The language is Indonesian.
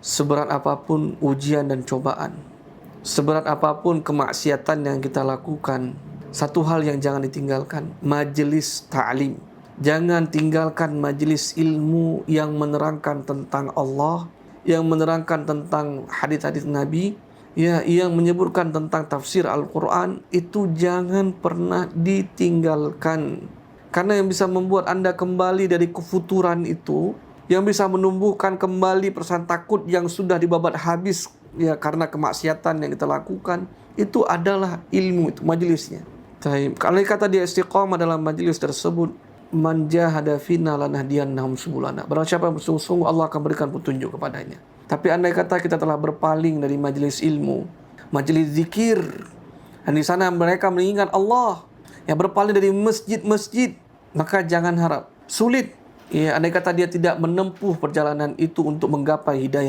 seberat apapun ujian dan cobaan, seberat apapun kemaksiatan yang kita lakukan, satu hal yang jangan ditinggalkan, majelis ta'lim. Jangan tinggalkan majelis ilmu yang menerangkan tentang Allah, yang menerangkan tentang hadis-hadis Nabi, ya, yang menyebutkan tentang tafsir Al-Quran. Itu jangan pernah ditinggalkan. Karena yang bisa membuat Anda kembali dari kefuturan itu, yang bisa menumbuhkan kembali perasaan takut yang sudah dibabat habis ya karena kemaksiatan yang kita lakukan, itu adalah ilmu, itu majelisnya. Kalau kata dia istiqamah dalam majelis tersebut, man jahada fina lanahdiyannahum subulana. Barang siapa yang bersungguh-sungguh, Allah akan berikan petunjuk kepadanya. Tapi andai kata kita telah berpaling dari majelis ilmu, majelis zikir, dan di sana mereka mengingat Allah, yang berpaling dari masjid-masjid, maka jangan harap sulit. Ya, andai kata dia tidak menempuh perjalanan itu untuk menggapai hidayah